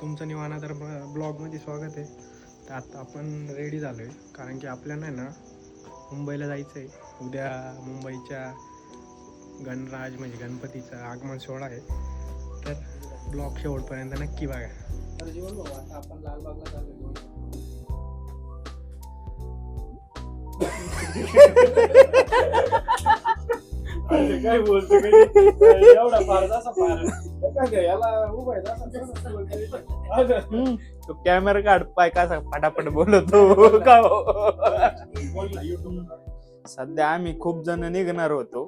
तुमचं निवाना तर ब्लॉगमध्ये स्वागत आहे. तर आता आपण रेडी झालो आहे कारण की आपल्याला आहे ना मुंबईला जायचं आहे. उद्या मुंबईच्या गणराज म्हणजे गणपतीचा आगमन सोहळा आहे. तर ब्लॉग शेवटपर्यंत नक्की बघा. तर जीवन भाऊ आता आपण लालबागला चाललो. काय बोलतो एवढा फार असा फार याला उभा तो कॅमेरा काढ पाय कसा फटाफट बोलतो का सध्या आम्ही खूप जण निघणार होतो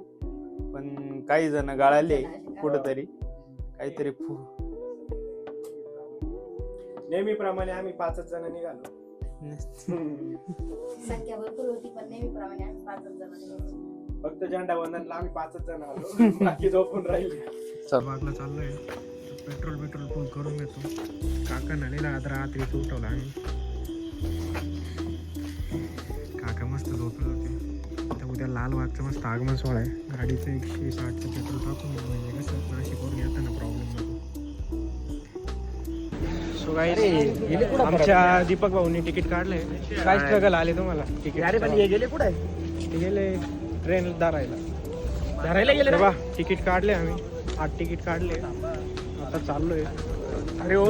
पण काही जण गाळाले कुठंतरी काहीतरी नेहमीप्रमाणे आम्ही 5 जण निघालो. संख्या भरपूर होती पण नेहमीप्रमाणे आम्ही 5 जण निघालो. फक्त झेंडा वंदनला आम्ही 5 जण आलो. बाकी झोपून राहिले. बागला चाललोय. पेट्रोल फुल करून घेतो. काका नाले रात्री उठवला आम्ही. काका मस्त झोपले होते. आता उद्या लालबागचं मस्त आगमन सोहळा आहे. गाडीचं 160चं पेट्रोल टाकून म्हणजे कसं नाशिकवरून येताना प्रॉब्लेम नको. सो गाईस आमच्या दीपक भाऊनी तिकीट काढलंय. काय स्ट्रगल आले तुम्हाला तिकीट? अरे पण हे गेले कुठे ते गेले ट्रेन धरायला गेले बा. तिकीट काढले आम्ही 8 तिकीट काढले. आता चाललोय. अरे ओ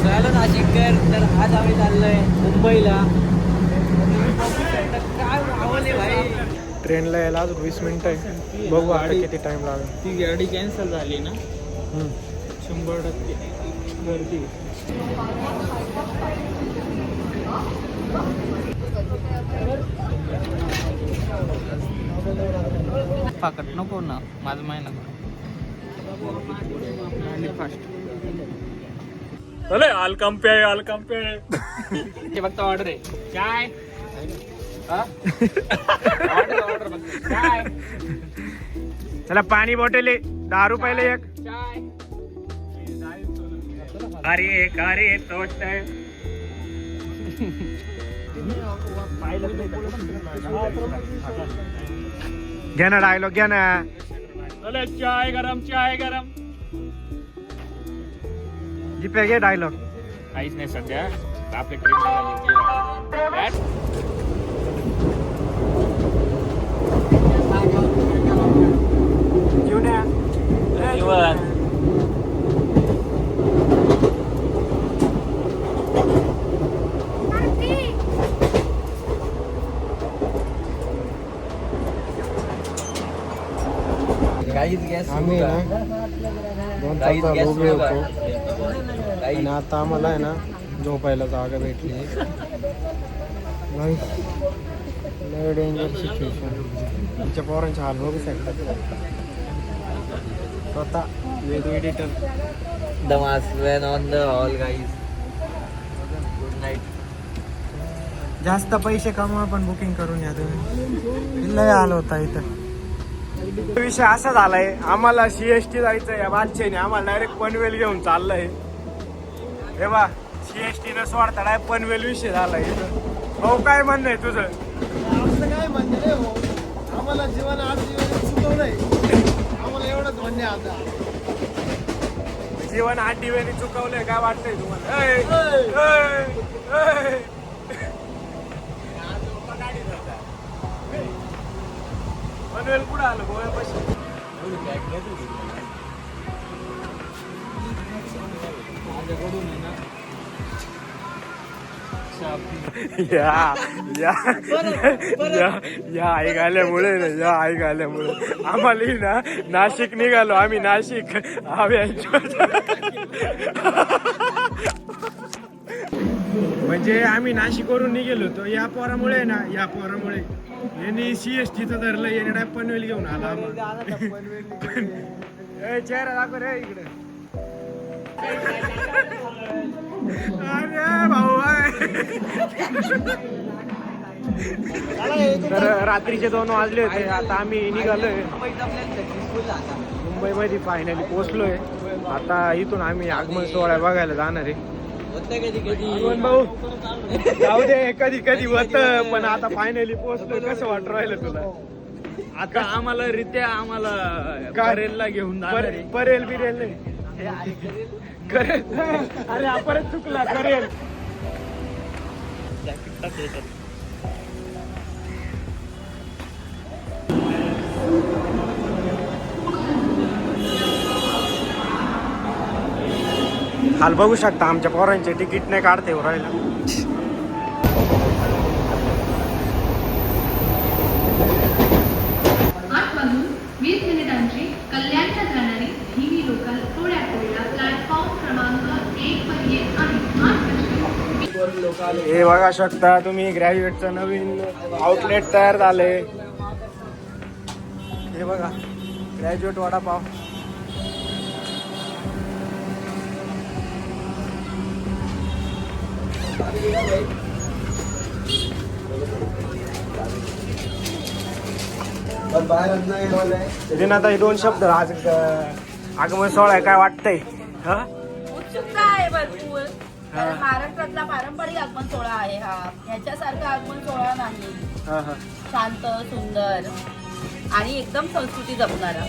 झालं नाशिककर. तर आज आम्ही चाललोय मुंबईला. काय आवडले भाई. ट्रेनला यायला अजून 20 मिनिटं आहे. बघू आता किती टाइम लागेल. ती गाडी कॅन्सल झाली ना 100% गर्दी. पाकट नको ना माझं माहिती फास्ट. अरे अलकंपे ते फक्त ऑर्डर आहे. काय ऑर्डर फक्त काय. चला पाणी बॉटल 10 रुपयाला एक. काय अरे तोच घ्या ना डायलॉग घ्या ना. चाय गरम जीपे घे डायलॉग. काहीच नाही सध्या आपली ट्रेन घेऊन या. आम्ही ना 2 तास उभे होतो आणि आता आम्हाला आहे ना झोपायला जागा भेटली. लय डेंजर सिच्युएशन. तुमच्या पोरांचे हाल बघू शकतात. स्वतः वेद एडिटर दमास when on the hall guys. Good night. जास्त पैसे कमवा पण बुकिंग करून या तुम्ही. लय आलो होता इथं. विषय असा झालाय आम्हाला CST जायचं या बादशाने आम्हाला डायरेक्ट पनवेल घेऊन चाललंय. हे बा CST न सोडता डायरेक्ट पनवेल विषय झालाय इथं. भाऊ काय म्हणणं आहे तुझं? आमचं काय म्हणणं नाही भाऊ. आम्हाला जीवन आज चुकवलंय. आम्हाला एवढंच म्हणणे आता. जीवन 8 दिव्याने चुकवलंय. काय वाटतंय तुम्हाला? पनवेल कुठं आलं गोव्यापाशी? माझ्याकडून आहे ना या ऐक आल्यामुळे आम्हाला ना नाशिक निघालो आम्ही. नाशिक म्हणजे आम्ही नाशिकवरून निघेलो होतो. या पोरामुळे यांनी CSTचं धरलं. याने पनवेल घेऊन आला आम्हाला. चेहरा दाखव रे इकडे. अरे भाऊ तर रात्रीचे 2 वाजले होते. आता आम्ही निघालोय मुंबईमध्ये. फायनली पोहोचलोय. आता इथून आम्ही आगमन सोहळा बघायला जाणार आहे. भाऊ जाऊ दे कधी होत पण आता फायनली पोहोचतोय. कसं वाटू राहिलं तुला? आता आम्हाला रित्या आम्हाला करेलला घेऊन जाणार आहे. परेल बिरेल नाही करेल. अरे हा परत चुकला करेल. हाल बघू शकता आमच्या पोरांचे तिकीट नाही काढते राहिला. 8:20 कल्याणला जाणारी धीमी लोकल थोड्या वेळा प्लॅटफॉर्म क्रमांक 1 वर येत आहे. हे बघा शकता तुम्ही ग्रॅज्युएटचं नवीन आउटलेट तयार झाले. हे बघा ग्रॅज्युएट वडापाव. रिनाताई 2 शब्द आज आगमन सोहळा आहे काय वाटतंय? हा उत्सुकता आहे भरपूर. कारण महाराष्ट्रातला पारंपरिक आगमन सोहळा आहे हा. ह्याच्यासारखा आगमन सोहळा नाही. हा हा शांत, सुंदर आणि एकदम संस्कृती जपणारा.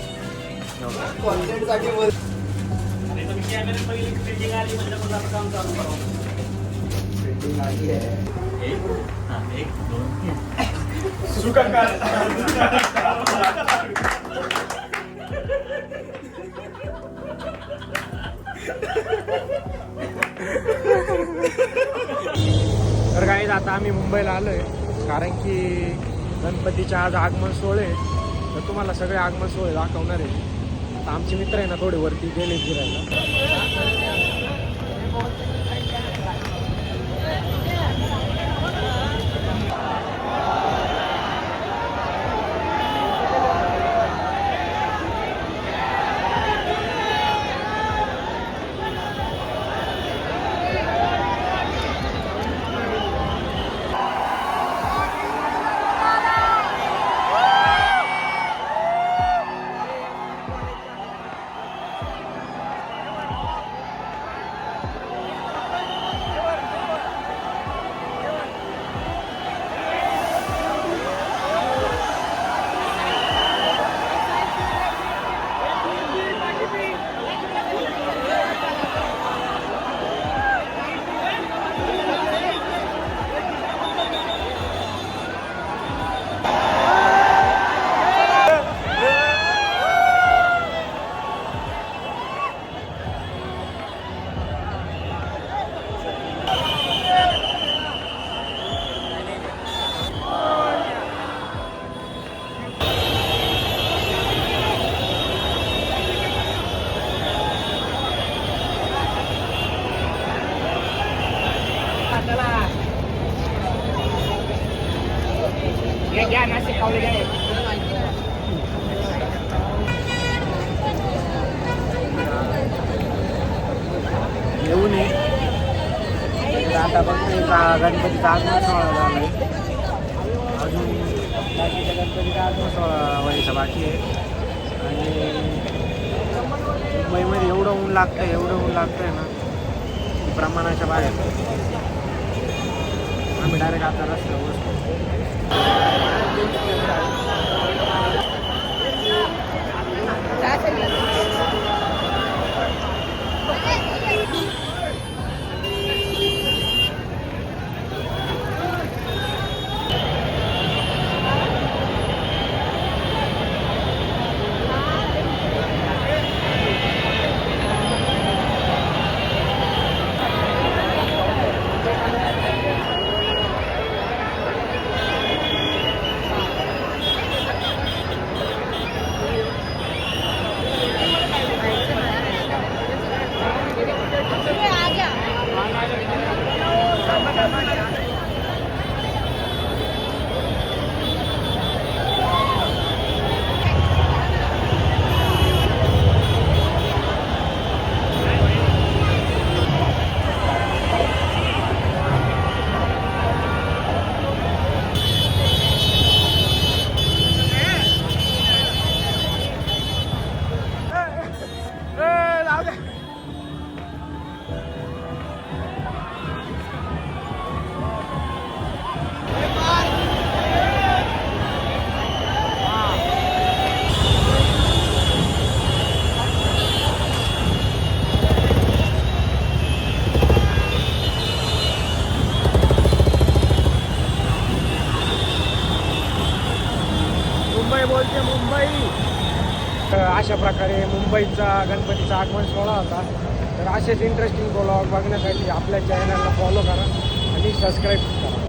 तर काही आता आम्ही मुंबईला आलोय कारण की गणपतीच्या आज आगमन सोहळे. तर तुम्हाला सगळे आगमन सोहळे दाखवणार आहे. आता आमचे मित्र आहे ना थोडे वरती गेले फिरायला. येऊ नये आता फक्त गणपतीचा आगमन सोहळा झालाय. अजून बाकीच्या गणपतीचा आगमन सोहळा व्हायचा बाकी आहे. आणि मुंबईमध्ये एवढं ऊन लागतंय ना प्रमाणाच्या बाहेर. आम्ही डायरेक्ट आता रस्त्यावर बसतो. मुंबई बोलते मुंबई. तर अशा प्रकारे मुंबईचा गणपतीचा आगमन सोहळा होता. तर असेच इंटरेस्टिंग ब्लॉग बघण्यासाठी आपल्या चॅनलला फॉलो करा आणि सबस्क्राईब करा.